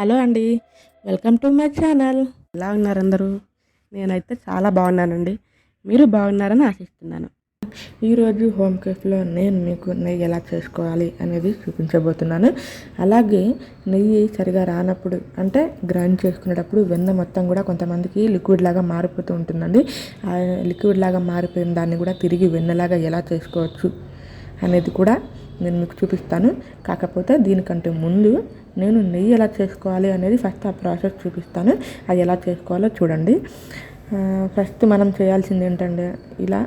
Hello అండి, welcome to my channel. ఎలా ఉన్నారు అందరూ? నేనైతే చాలా బాగున్నానండి. మీరు బాగున్నారని ఆశిస్తున్నాను. ఈరోజు హోమ్ కేఫ్లో నేను మీకు నెయ్యి ఎలా చేసుకోవాలి అనేది చూపించబోతున్నాను. అలాగే నెయ్యి సరిగా రానప్పుడు అంటే గ్రైండ్ చేసుకునేటప్పుడు వెన్న మొత్తం కూడా కొంతమందికి లిక్విడ్ లాగా మారిపోతూ ఉంటుందండి. ఆ లిక్విడ్ లాగా మారిపోయిన దాన్ని కూడా తిరిగి వెన్నలాగా ఎలా చేసుకోవచ్చు అనేది కూడా నేను మీకు చూపిస్తాను. కాకపోతే దీనికంటే ముందు నేను నెయ్యి ఎలా చేసుకోవాలి అనేది ఫస్ట్ ఆ ప్రాసెస్ చూపిస్తాను. అది ఎలా చేసుకోవాలో చూడండి. ఫస్ట్ మనం చేయాల్సింది ఏంటంటే, ఇలా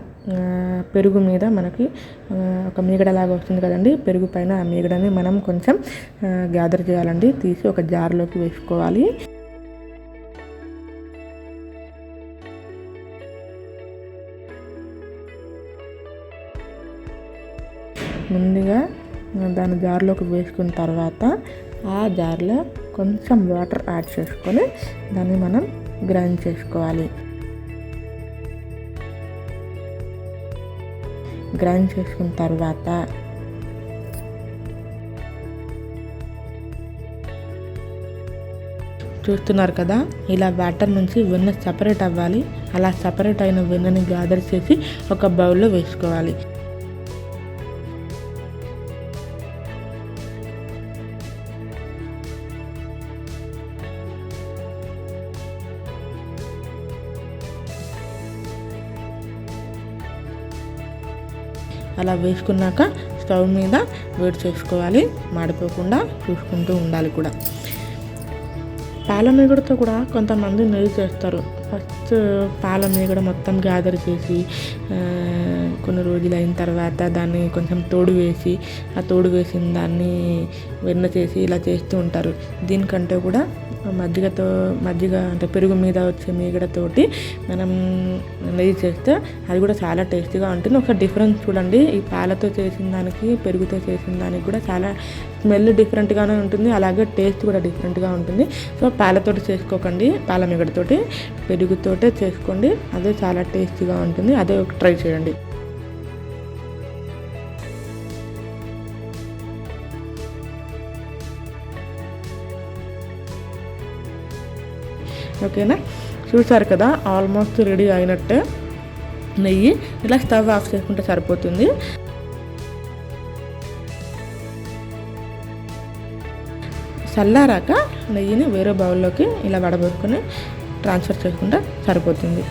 పెరుగు మీద మనకి ఒక మీగడలాగా వస్తుంది కదండి. పెరుగు పైన ఆ మీగడని మనం కొంచెం గ్యాదర్ చేయాలండి. తీసి ఒక జార్లోకి వేసుకోవాలి. ముందుగా దాన్ని జార్లోకి వేసుకున్న తర్వాత ఆ జార్లో కొంచెం వాటర్ యాడ్ చేసుకొని దాన్ని మనం గ్రైండ్ చేసుకోవాలి. గ్రైండ్ చేసుకున్న తర్వాత చూస్తున్నారు కదా, ఇలా వాటర్ నుంచి వెన్న సపరేట్ అవ్వాలి. అలా సపరేట్ అయిన వెన్నని గ్యాదర్ చేసి ఒక బౌల్లో వేసుకోవాలి. అలా వేసుకున్నాక స్టవ్ మీద వేడి చేసుకోవాలి. మాడిపోకుండా చూసుకుంటూ ఉండాలి కూడా. పాల మీగడతో కూడా కొంతమంది నెయ్యి చేస్తారు. ఫస్ట్ పాల మీగడ మొత్తం గ్యాదర్ చేసి కొన్ని రోజులు అయిన తర్వాత దాన్ని కొంచెం తోడు వేసి ఆ తోడు వేసిన దాన్ని వెన్న చేసి ఇలా చేస్తూ ఉంటారు. దీనికంటే కూడా మజ్జిగ అంటే పెరుగు మీద వచ్చే మీగడతోటి మనం నెయ్యి చేస్తే అది కూడా చాలా టేస్టీగా ఉంటుంది. ఒక డిఫరెన్స్ చూడండి, ఈ పాలతో చేసిన దానికి పెరుగుతో చేసిన దానికి కూడా చాలా స్మెల్ డిఫరెంట్గానే ఉంటుంది, అలాగే టేస్ట్ కూడా డిఫరెంట్గా ఉంటుంది. సో పాలతోటి చేసుకోకండి, పాల మీగడతోటి పెరుగుతోటే చేసుకోండి. అదే చాలా టేస్టీగా ఉంటుంది. అదే ఒక ట్రై చేయండి. ఓకేనా, చూసారు కదా, ఆల్మోస్ట్ రెడీ అయినట్టే నెయ్యి. ఇలా స్టవ్ ఆఫ్ చేసుకుంటే సరిపోతుంది. చల్లారాక నెయ్యిని వేరే బౌల్లోకి ఇలా వడబోసుకొని ట్రాన్స్ఫర్ చేసుకుంటే సరిపోతుంది.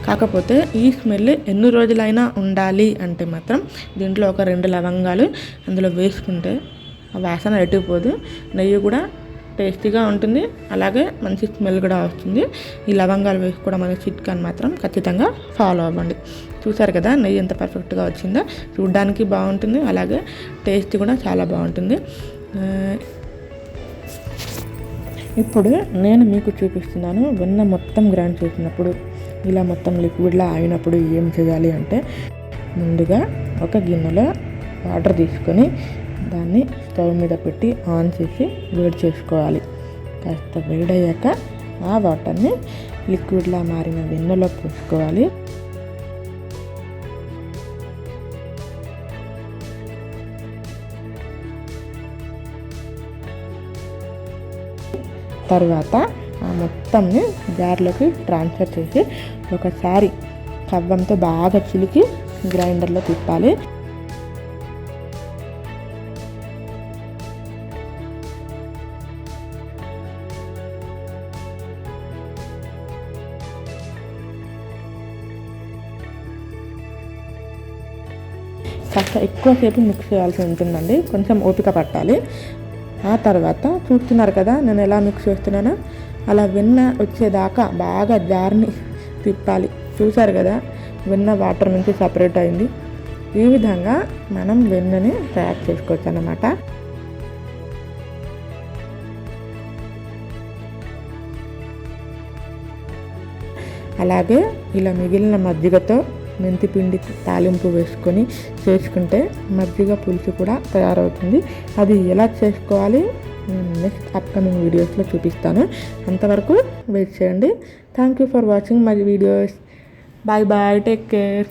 కాకపోతే ఈ స్మెల్ ఎన్ని రోజులైనా ఉండాలి అంటే మాత్రం దీంట్లో ఒక 2 లవంగాలు అందులో వేసుకుంటే ఆ వాసన ఎటుపోదు. నెయ్యి కూడా టేస్టీగా ఉంటుంది, అలాగే మంచి స్మెల్ కూడా వస్తుంది. ఈ లవంగాలు వేసుకోవడం అనే చిట్కాని మాత్రం ఖచ్చితంగా ఫాలో అవ్వండి. చూసారు కదా నెయ్యి ఎంత పర్ఫెక్ట్గా వచ్చిందో. చూడడానికి బాగుంటుంది, అలాగే టేస్ట్ కూడా చాలా బాగుంటుంది. ఇప్పుడు నేను మీకు చూపిస్తున్నాను వెన్న మొత్తం గ్రైండ్ చేసినప్పుడు, ఇలా మొత్తం లిక్విడ్లా అయినప్పుడు ఏం చేయాలి అంటే, ముందుగా ఒక గిన్నెలో వాటర్ తీసుకొని దాన్ని స్టవ్ మీద పెట్టి ఆన్ చేసి వేడి చేసుకోవాలి. కాస్త వేడయ్యాక ఆ వాటర్ని లిక్విడ్లా మారిన వెన్నలో పోసుకోవాలి. తర్వాత ఆ మొత్తంని జార్లోకి ట్రాన్స్ఫర్ చేసి ఒకసారి కవ్వంతో బాగా చిలికి గ్రైండర్లో తిప్పాలి. కాస్త ఎక్కువసేపు మిక్స్ చేయాల్సి ఉంటుందండి, కొంచెం ఓపిక పట్టాలి. ఆ తర్వాత చూస్తున్నారు కదా నేను ఎలా మిక్స్ చేస్తున్నానో, అలా వెన్న వచ్చేదాకా బాగా జార్ని తిప్పాలి. చూసారు కదా వెన్న వాటర్ నుంచి సపరేట్ అయింది. ఈ విధంగా మనం వెన్నని తయారు చేసుకోవచ్చు అన్నమాట. అలాగే ఇలా మిగిలిన మజ్జిగతో మెంతిపిండి తాలింపు వేసుకొని చేసుకుంటే మజ్జిగ పులుసు కూడా తయారవుతుంది. అది ఎలా చేసుకోవాలి నేను నెక్స్ట్ అప్కమింగ్ వీడియోస్లో చూపిస్తాను. అంతవరకు వెయిట్ చేయండి. Thank you for watching my videos. Bye bye, take care.